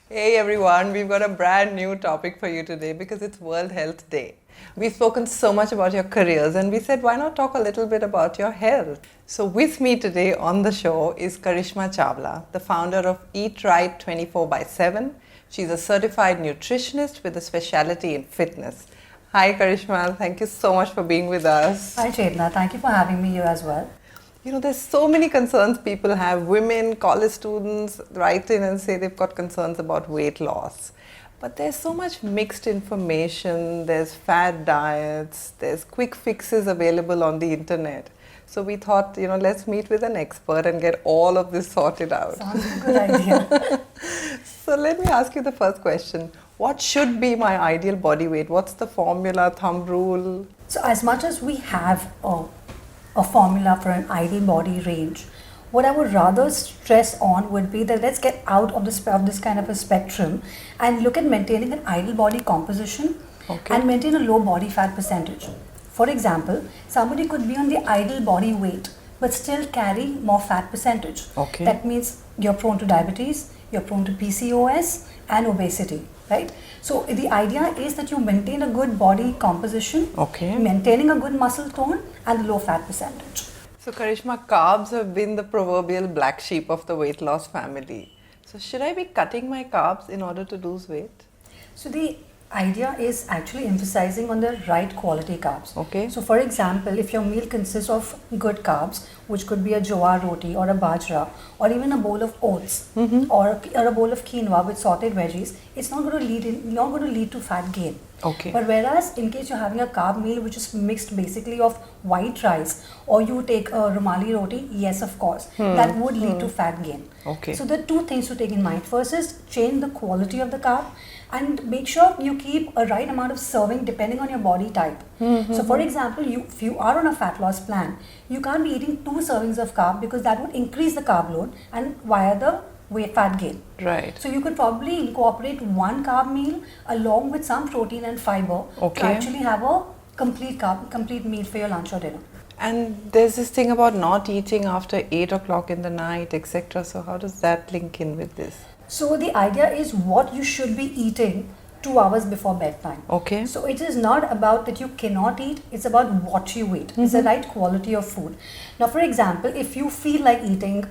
Hey everyone, we've got a brand new topic for you today because it's World Health Day. We've spoken so much about your careers and we said why not talk a little bit about your health. So with me today on the show is Karishma Chawla, the founder of Eat Right 24/7. She's a certified nutritionist with a specialty in fitness. Hi Karishma, thank you so much for being with us. Hi Chetna, thank you for having me here as well. You know, there's so many concerns people have. Women, college students write in and say they've got concerns about weight loss. But there's so much mixed information, there's fad diets, there's quick fixes available on the internet. So we thought, let's meet with an expert and get all of this sorted out. Sounds like a good idea. So let me ask you the first question. What should be my ideal body weight? What's the formula, thumb rule? So as much as we have a formula for an ideal body range, what I would rather stress on would be that let's get out of this kind of a spectrum and look at maintaining an ideal body composition and maintain a low body fat percentage. For example, somebody could be on the ideal body weight but still carry more fat percentage. That means you're prone to diabetes, you're prone to PCOS and obesity, right? So the idea is that you maintain a good body composition, maintaining a good muscle tone and low fat percentage. So Karishma, carbs have been the proverbial black sheep of the weight loss family. So should I be cutting my carbs in order to lose weight? So the idea is actually emphasizing on the right quality carbs. So for example, if your meal consists of good carbs, which could be a jowar roti or a bajra or even a bowl of oats or a bowl of quinoa with sauteed veggies, it's not going to lead to fat gain. But whereas in case you're having a carb meal which is mixed basically of white rice or you take a rumali roti, yes of course, that would lead to fat gain. So there are two things to take in mind. First is change the quality of the carb and make sure you keep a right amount of serving depending on your body type. So for example, if you are on a fat loss plan, you can't be eating 2 servings of carb because that would increase the carb load and via the fat gain. So you could probably incorporate one carb meal along with some protein and fiber to actually have a complete meal for your lunch or dinner. And there's this thing about not eating after 8 o'clock in the night, etc. So how does that link in with this? So the idea is what you should be eating 2 hours before bedtime. So it is not about that you cannot eat, it's about what you eat. It's the right quality of food. Now for example, if you feel like eating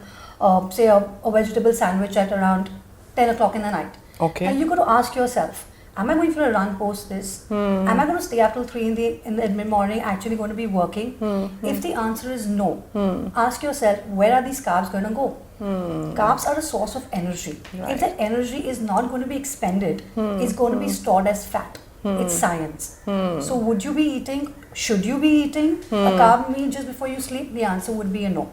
say a vegetable sandwich at around 10 o'clock in the night, and you got to ask yourself, am I going for a run post this? Am I going to stay up till 3 in the mid-morning actually going to be working? If the answer is no, ask yourself, where are these carbs going to go? Carbs are a source of energy. If that energy is not going to be expended, it's going to be stored as fat. It's science. So should you be eating a carb meal just before you sleep? The answer would be a no.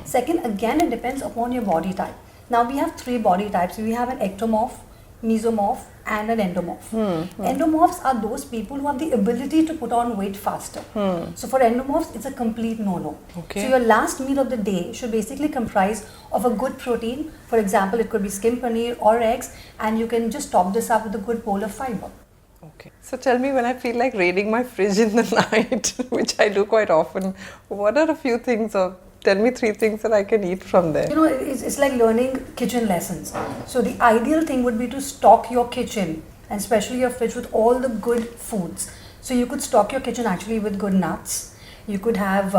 Second, again, it depends upon your body type. Now we have 3 body types. We have an ectomorph, mesomorph and an endomorph. Endomorphs are those people who have the ability to put on weight faster. So for endomorphs, it's a complete no-no. So your last meal of the day should basically comprise of a good protein. For example, it could be skim paneer or eggs, and you can just top this up with a good bowl of fiber. So tell me, when I feel like raiding my fridge in the night, which I do quite often, what are a few things tell me 3 things that I can eat from there. It's like learning kitchen lessons. So the ideal thing would be to stock your kitchen and especially your fridge with all the good foods. So you could stock your kitchen actually with good nuts. You could have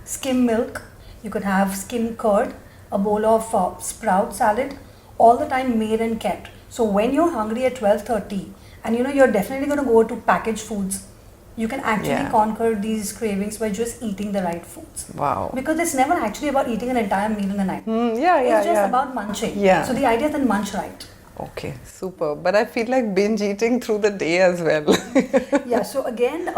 skim milk. You could have skim curd, a bowl of sprout salad, all the time made and kept. So when you're hungry at 12:30 and you're definitely going to go to packaged foods, you can actually conquer these cravings by just eating the right foods. Because it's never actually about eating an entire meal in the night. It's just about munching. So the idea is that munch right. Super. But I feel like binge eating through the day as well. So again,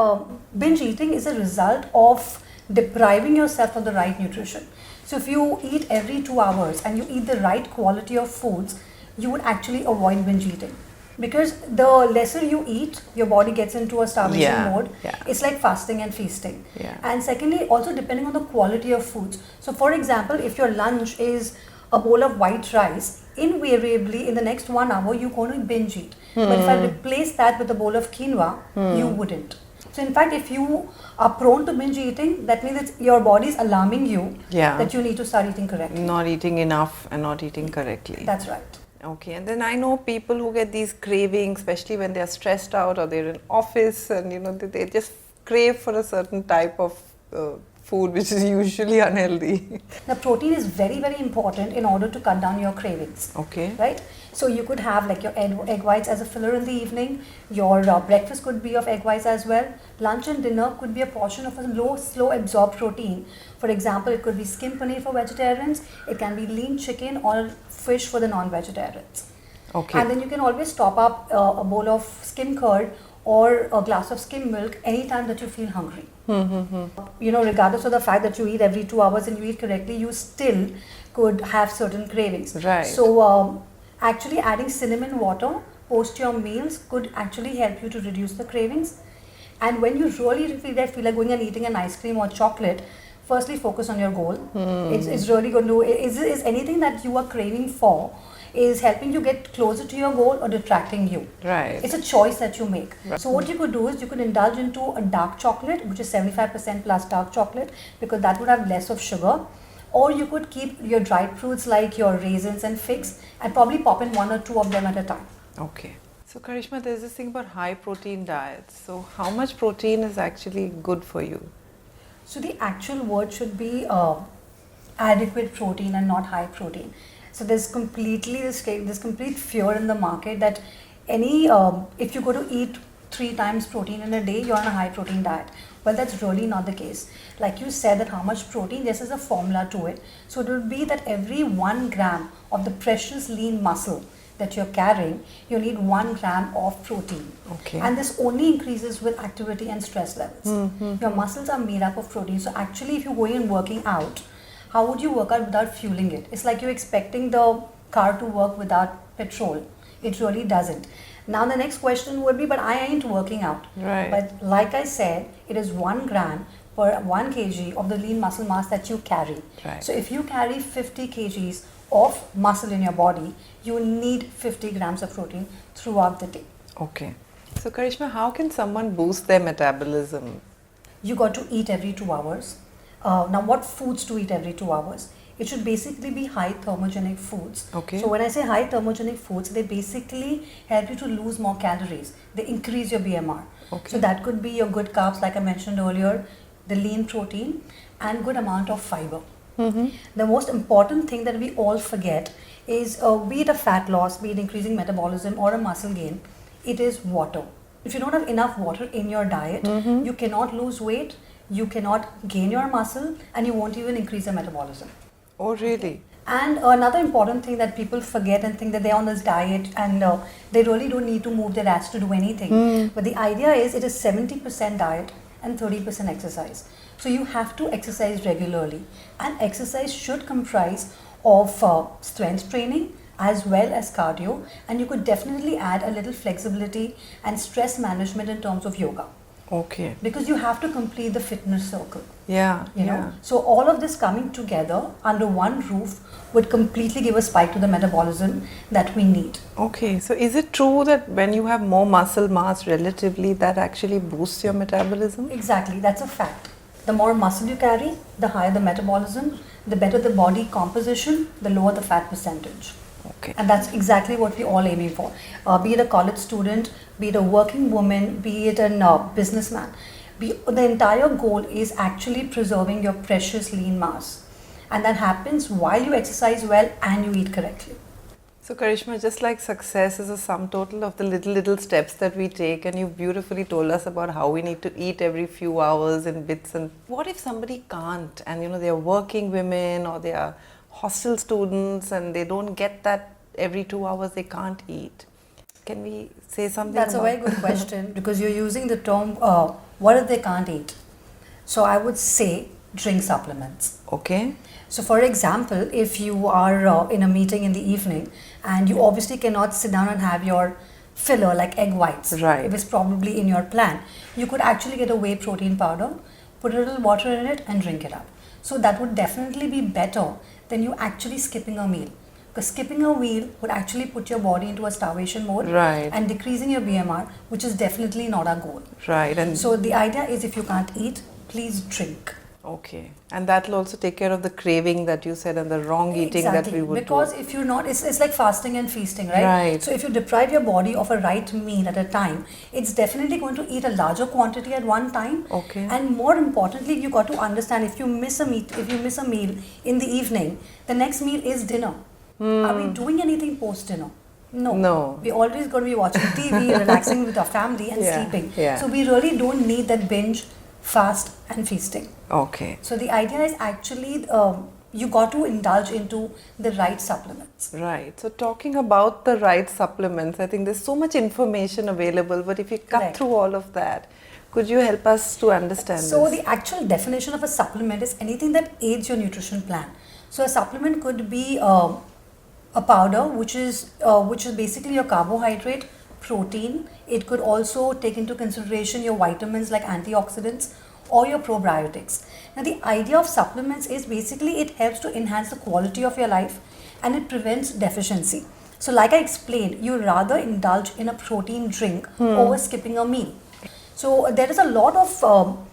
binge eating is a result of depriving yourself of the right nutrition. So if you eat every 2 hours and you eat the right quality of foods, you would actually avoid binge eating. Because the lesser you eat, your body gets into a starvation mode. It's like fasting and feasting. And secondly, also depending on the quality of foods. So for example, if your lunch is a bowl of white rice, invariably in the next 1 hour, you're going to binge eat. But if I replace that with a bowl of quinoa, you wouldn't. So in fact, if you are prone to binge eating, that means that your body is alarming you that you need to start eating correctly. Not eating enough and not eating correctly. That's right. Okay, and then I know people who get these cravings, especially when they're stressed out or they're in office, and they just crave for a certain type of food which is usually unhealthy. Now, protein is very, very important in order to cut down your cravings. Okay. Right? So you could have like your egg whites as a filler in the evening. Your breakfast could be of egg whites as well. Lunch and dinner could be a portion of a slow absorbed protein. For example, it could be skim paneer for vegetarians. It can be lean chicken or fish for the non-vegetarians. Okay. And then you can always top up a bowl of skim curd or a glass of skim milk anytime that you feel hungry. Regardless of the fact that you eat every 2 hours and you eat correctly, you still could have certain cravings. Right. So actually adding cinnamon water post your meals could actually help you to reduce the cravings. And when you really feel like going and eating an ice cream or chocolate, firstly focus on your goal. It's really going to, is anything that you are craving for is helping you get closer to your goal or detracting you. Right. It's a choice that you make. Right. So what you could do is you could indulge into a dark chocolate, which is 75% plus dark chocolate, because that would have less of sugar. Or you could keep your dried fruits like your raisins and figs and probably pop in 1 or 2 of them at a time. Okay. So Karishma, there's this thing about high protein diets. So how much protein is actually good for you? So the actual word should be adequate protein and not high protein. So there's complete fear in the market that if you go to eat 3 times protein in a day, you're on a high protein diet. Well, that's really not the case. Like you said, that how much protein, this is a formula to it. So it will be that every 1 gram of the precious lean muscle that you're carrying, you need 1 gram of protein. Okay. And this only increases with activity and stress levels. Your muscles are made up of protein. So actually, if you're going and working out, how would you work out without fueling it? It's like you're expecting the car to work without petrol. It really doesn't. Now the next question would be, but I ain't working out. Right. But like I said, it is 1 gram per 1 kg of the lean muscle mass that you carry. Right. So if you carry 50 kgs of muscle in your body, you need 50 grams of protein throughout the day. Okay. So Karishma, how can someone boost their metabolism? You got to eat every 2 hours. Now what foods to eat every 2 hours? It should basically be high thermogenic foods. Okay. So when I say high thermogenic foods, they basically help you to lose more calories. They increase your BMR. Okay. So that could be your good carbs, like I mentioned earlier, the lean protein, and good amount of fiber. The most important thing that we all forget is, be it a fat loss, be it increasing metabolism or a muscle gain, it is water. If you don't have enough water in your diet, you cannot lose weight, you cannot gain your muscle, and you won't even increase your metabolism. Oh, really? And another important thing that people forget and think that they're on this diet and they really don't need to move their ass to do anything. But the idea is it is 70% diet and 30% exercise. So you have to exercise regularly, and exercise should comprise of strength training as well as cardio, and you could definitely add a little flexibility and stress management in terms of yoga. Okay. Because you have to complete the fitness circle. Yeah. You know? So all of this coming together under one roof would completely give a spike to the metabolism that we need. Okay. So is it true that when you have more muscle mass relatively, that actually boosts your metabolism? Exactly. That's a fact. The more muscle you carry, the higher the metabolism, the better the body composition, the lower the fat percentage. Okay. And that's exactly what we're all aiming for. Be it a college student, be it a working woman, be it a businessman. The entire goal is actually preserving your precious lean mass. And that happens while you exercise well and you eat correctly. So Karishma, just like success is a sum total of the little steps that we take, and you beautifully told us about how we need to eat every few hours in bits. And what if somebody can't, and they're working women or they are hostel students and they don't get that every 2 hours, they can't eat? Can we say something That's a very good question, because you're using the term, what if they can't eat? So I would say drink supplements. Okay. So for example, if you are in a meeting in the evening and you obviously cannot sit down and have your filler like egg whites, right, if it's probably in your plan, you could actually get a whey protein powder, put a little water in it and drink it up. So that would definitely be better than you actually skipping a meal. Because skipping a meal would actually put your body into a starvation mode, right, and decreasing your BMR, which is definitely not our goal. Right. And so the idea is, if you can't eat, please drink. Okay, and that will also take care of the craving that you said and the wrong eating that we would because do. if you're not, it's like fasting and feasting, right? Right. So if you deprive your body of a right meal at a time, it's definitely going to eat a larger quantity at one time. Okay. And more importantly, you got to understand if you miss a meal in the evening, the next meal is dinner. Are we doing anything post dinner? No. No. We're always going to be watching TV, relaxing with our family and sleeping. Yeah. So we really don't need that binge, fast and feasting. Okay. So the idea is actually you got to indulge into the right supplements. Right. So talking about the right supplements, I think there's so much information available, but if you cut Correct. through all of that, could you help us to understand So this? the actual definition of a supplement is anything that aids your nutrition plan. So a supplement could be a powder, which is basically your carbohydrate, protein. It could also take into consideration your vitamins like antioxidants or your probiotics. Now the idea of supplements is basically it helps to enhance the quality of your life and it prevents deficiency. So like I explained, you rather indulge in a protein drink over skipping a meal. So there is a lot of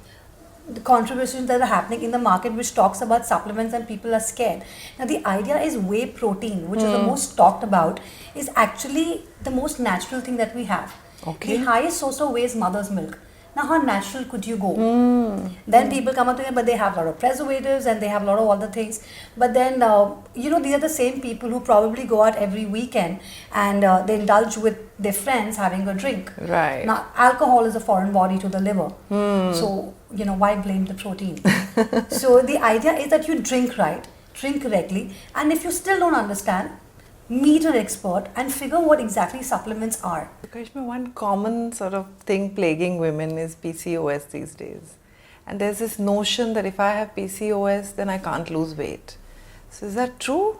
the controversies that are happening in the market which talks about supplements and people are scared. Now the idea is whey protein, which is the most talked about, is actually the most natural thing that we have. Okay. The highest source of whey is mother's milk. Now how natural could you go? Then people come up to them, but they have a lot of preservatives and they have a lot of other things. But then, these are the same people who probably go out every weekend and they indulge with their friends having a drink. Right. Now, alcohol is a foreign body to the liver. So, why blame the protein? So, the idea is that you drink right, drink correctly, and if you still don't understand, meet an expert and figure what exactly supplements are. Karishma, one common sort of thing plaguing women is PCOS these days. And there's this notion that if I have PCOS, then I can't lose weight. So is that true?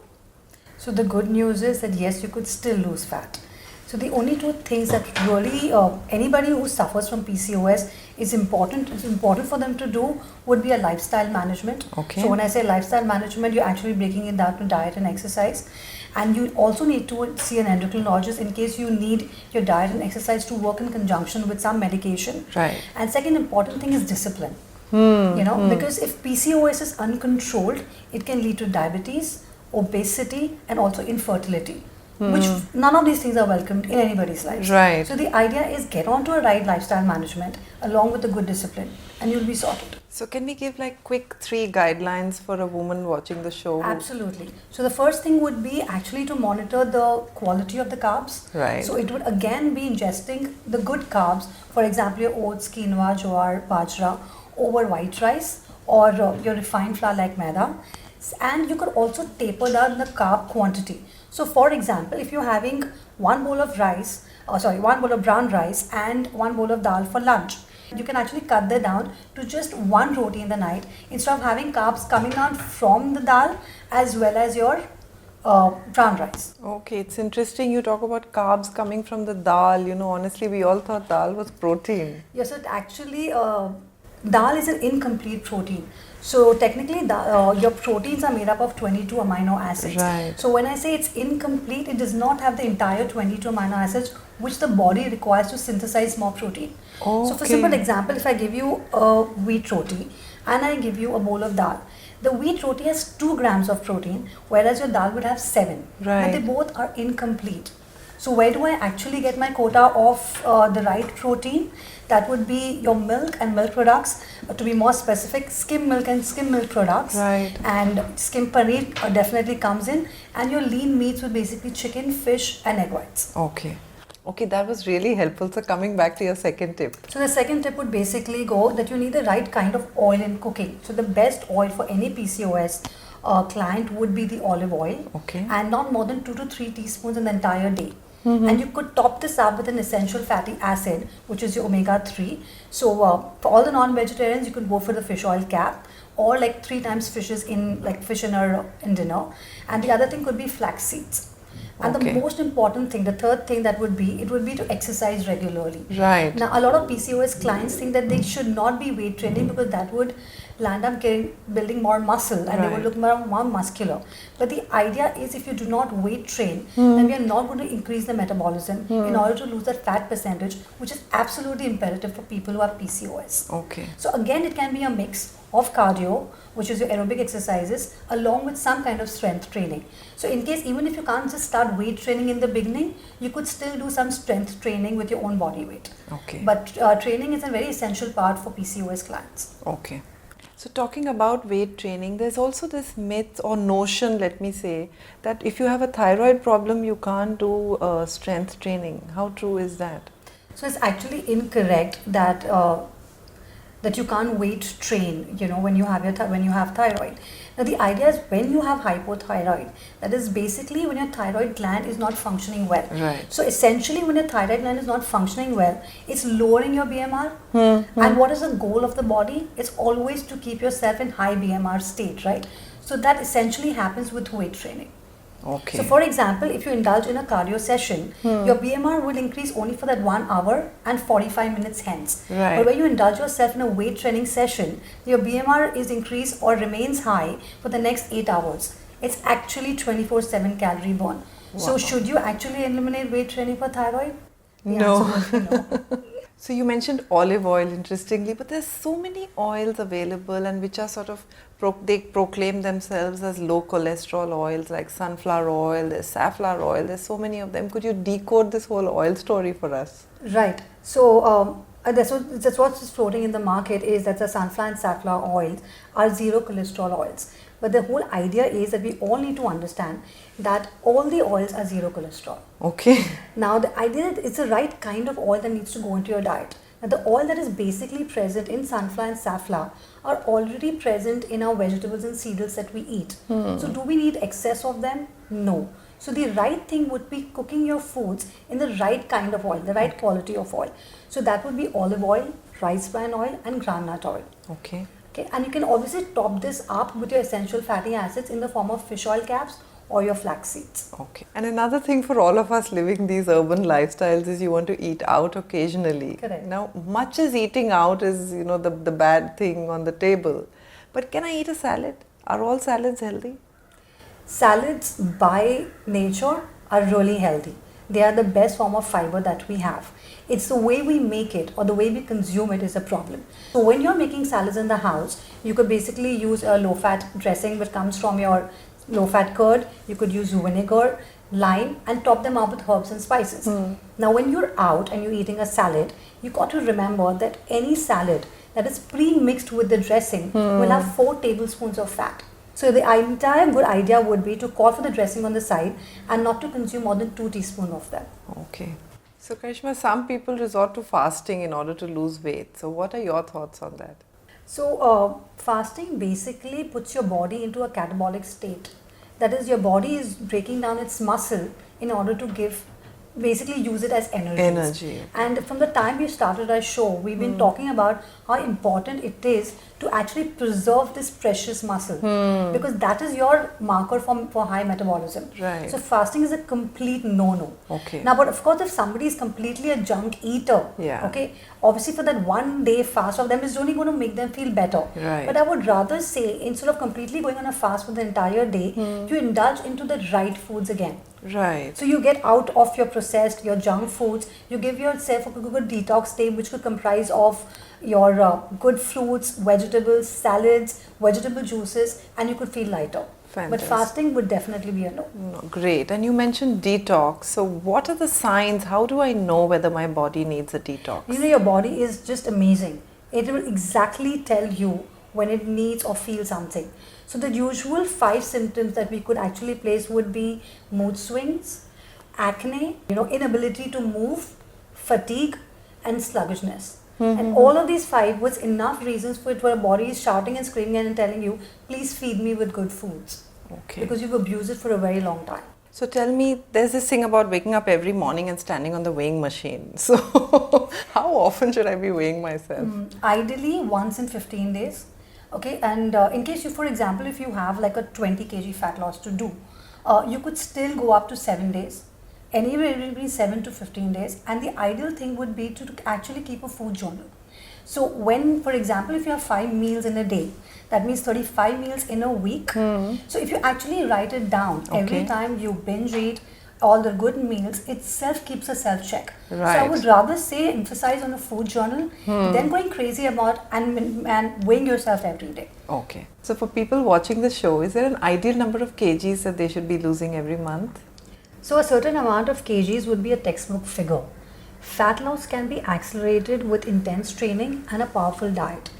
So the good news is that yes, you could still lose fat. So the only two things that really anybody who suffers from PCOS is important for them to do would be a lifestyle management. Okay. So when I say lifestyle management, you're actually breaking it down to diet and exercise. And you also need to see an endocrinologist in case you need your diet and exercise to work in conjunction with some medication. Right. And second important thing is discipline. Because if PCOS is uncontrolled, it can lead to diabetes, obesity, and also infertility. Which none of these things are welcomed in anybody's life. Right. So the idea is get onto a right lifestyle management along with a good discipline and you'll be sorted. So can we give like quick 3 guidelines for a woman watching the show? Absolutely. So the first thing would be actually to monitor the quality of the carbs. Right. So it would again be ingesting the good carbs, for example your oats, quinoa, jowar, bajra over white rice or your refined flour like maida. And you could also taper down the carb quantity. So for example, if you're having one bowl of brown rice and one bowl of dal for lunch, you can actually cut that down to just one roti in the night instead of having carbs coming down from the dal as well as your brown rice. Okay, it's interesting you talk about carbs coming from the dal. Honestly, we all thought dal was protein. Yes, it actually, dal is an incomplete protein. So technically, your proteins are made up of 22 amino acids. Right. So when I say it's incomplete, it does not have the entire 22 amino acids which the body requires to synthesize more protein. Okay. So for simple example, if I give you a wheat roti and I give you a bowl of dal, the wheat roti has 2 grams of protein, whereas your dal would have 7. Right. But they both are incomplete. So where do I actually get my quota of the right protein? That would be your milk and milk products. To be more specific, skim milk and skim milk products. Right. And skim paneer definitely comes in. And your lean meats would basically chicken, fish and egg whites. Okay. Okay, that was really helpful. So coming back to your second tip. So the second tip would basically go that you need the right kind of oil in cooking. So the best oil for any PCOS client would be the olive oil. Okay. And not more than 2 to 3 teaspoons in the entire day. And you could top this up with an essential fatty acid, which is your omega-3. So for all the non-vegetarians, you could go for the fish oil cap or like 3 times fish in dinner. And the other thing could be flax seeds. And the most important thing, the third thing that would be, it would be to exercise regularly. Right. Now, a lot of PCOS clients think that they should not be weight training because that would land up building more muscle and they would look more muscular. But the idea is if you do not weight train, then we are not going to increase the metabolism in order to lose that fat percentage, which is absolutely imperative for people who have PCOS. Okay. So again, it can be a mix of cardio, which is your aerobic exercises, along with some kind of strength training. So in case, even if you can't just start weight training in the beginning, you could still do some strength training with your own body weight. Okay. But training is a very essential part for PCOS clients. Okay. So talking about weight training, there's also this myth or notion, let me say, that if you have a thyroid problem, you can't do strength training. How true is that? So it's actually incorrect that that you can't weight train, when you have thyroid. Now the idea is when you have hypothyroid, that is basically when your thyroid gland is not functioning well. Right. So essentially when your thyroid gland is not functioning well, it's lowering your BMR. And what is the goal of the body? It's always to keep yourself in high BMR state, right? So that essentially happens with weight training. Okay. So for example, if you indulge in a cardio session, your BMR will increase only for that 1 hour and 45 minutes hence. Right. But when you indulge yourself in a weight training session, your BMR is increased or remains high for the next 8 hours. It's actually 24/7 calorie burn. Wow. So should you actually eliminate weight training for thyroid? The No. answer would be no. So you mentioned olive oil, interestingly, but there's so many oils available and which are sort of, they proclaim themselves as low cholesterol oils like sunflower oil, there's safflower oil, there's so many of them. Could you decode this whole oil story for us? Right. So that's what's floating in the market is that the sunflower and safflower oils are zero cholesterol oils. But the whole idea is that we all need to understand that all the oils are zero cholesterol. Okay. Now the idea that it's the right kind of oil that needs to go into your diet. Now the oil that is basically present in sunflower and safflower are already present in our vegetables and cereals that we eat. So do we need excess of them? No. So the right thing would be cooking your foods in the right kind of oil, the right quality of oil. So that would be olive oil, rice bran oil and groundnut oil. Okay. Okay, and you can obviously top this up with your essential fatty acids in the form of fish oil caps or your flax seeds. Okay. And another thing for all of us living these urban lifestyles is you want to eat out occasionally. Correct. Now, much as eating out is, the bad thing on the table. But can I eat a salad? Are all salads healthy? Salads by nature are really healthy. They are the best form of fiber that we have. It's the way we make it or the way we consume it is a problem. So when you're making salads in the house, you could basically use a low-fat dressing which comes from your low-fat curd. You could use vinegar, lime and top them up with herbs and spices. Now when you're out and you're eating a salad, you got to remember that any salad that is pre-mixed with the dressing will have 4 tablespoons of fat. So the entire good idea would be to call for the dressing on the side and not to consume more than 2 teaspoons of them. Okay. So Karishma, some people resort to fasting in order to lose weight. So what are your thoughts on that? So fasting basically puts your body into a catabolic state. That is, your body is breaking down its muscle in order to basically use it as energy. And from the time we started our show, we've been talking about how important it is to actually preserve this precious muscle because that is your marker for high metabolism. Right. So fasting is a complete no-no. Okay. Now, but of course, if somebody is completely a junk eater, okay, obviously for that 1 day fast of them is only going to make them feel better. Right. But I would rather say instead of completely going on a fast for the entire day, you indulge into the right foods again. Right. So you get out of your processed, your junk foods, you give yourself a good detox day which could comprise of your good fruits, vegetables, salads, vegetable juices and you could feel lighter. Fantastic. But fasting would definitely be a no. Great. And you mentioned detox. So what are the signs? How do I know whether my body needs a detox? Your body is just amazing. It will exactly tell you when it needs or feels something. So the usual 5 symptoms that we could actually place would be mood swings, acne, inability to move, fatigue and sluggishness. And all of these 5 was enough reasons for it where a body is shouting and screaming and telling you, please feed me with good foods. Okay. Because you've abused it for a very long time. So tell me, there's this thing about waking up every morning and standing on the weighing machine. So how often should I be weighing myself? Ideally once in 15 days. Okay, and in case you, for example, if you have like a 20 kg fat loss to do, you could still go up to 7 days, anywhere between 7 to 15 days. And the ideal thing would be to actually keep a food journal. So when, for example, if you have 5 meals in a day, that means 35 meals in a week. So if you actually write it down, every time you binge eat all the good meals, itself keeps a self-check. So I would rather say emphasize on a food journal than going crazy about and weighing yourself every day. Okay. So for people watching the show, is there an ideal number of kgs that they should be losing every month? So a certain amount of kgs would be a textbook figure. Fat loss can be accelerated with intense training and a powerful diet.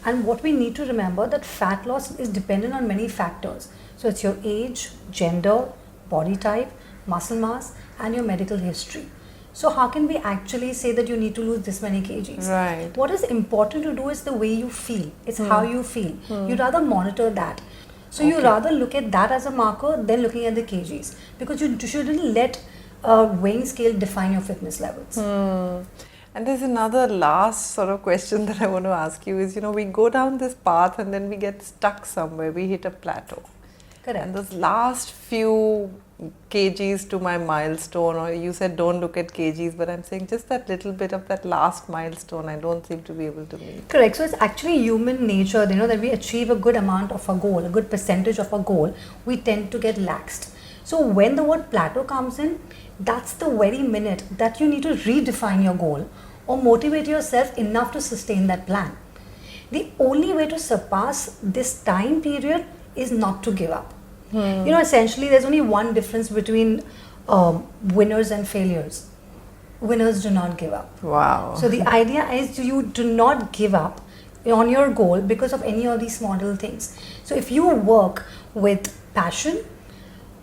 And what we need to remember that fat loss is dependent on many factors. So it's your age, gender, body type, muscle mass and your medical history. So how can we actually say that you need to lose this many kgs? Right. What is important to do is the way you feel. It's how you feel. You rather monitor that. So you rather look at that as a marker than looking at the kgs, because you shouldn't let a weighing scale define your fitness levels. And there's another last sort of question that I want to ask you is, we go down this path and then we get stuck somewhere, we hit a plateau. Correct. And those last few kgs to my milestone, or you said don't look at kgs, but I'm saying just that little bit of that last milestone I don't seem to be able to meet. Correct. So it's actually human nature, that we achieve a good amount of a goal, a good percentage of a goal, we tend to get laxed. So when the word plateau comes in, that's the very minute that you need to redefine your goal or motivate yourself enough to sustain that plan. The only way to surpass this time period is not to give up. Essentially there's only one difference between winners and failures. Winners do not give up. Wow. So the idea is you do not give up on your goal because of any of these small little things. So if you work with passion,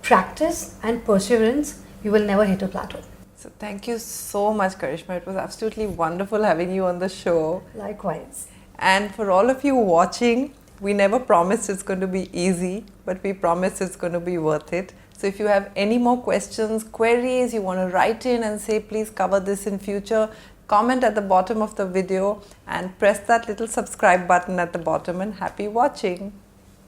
practice and perseverance, you will never hit a plateau. So thank you so much, Karishma. It was absolutely wonderful having you on the show. Likewise. And for all of you watching, we never promised it's going to be easy, but we promised it's going to be worth it. So if you have any more questions, queries, you want to write in and say, please cover this in future, comment at the bottom of the video and press that little subscribe button at the bottom, and happy watching.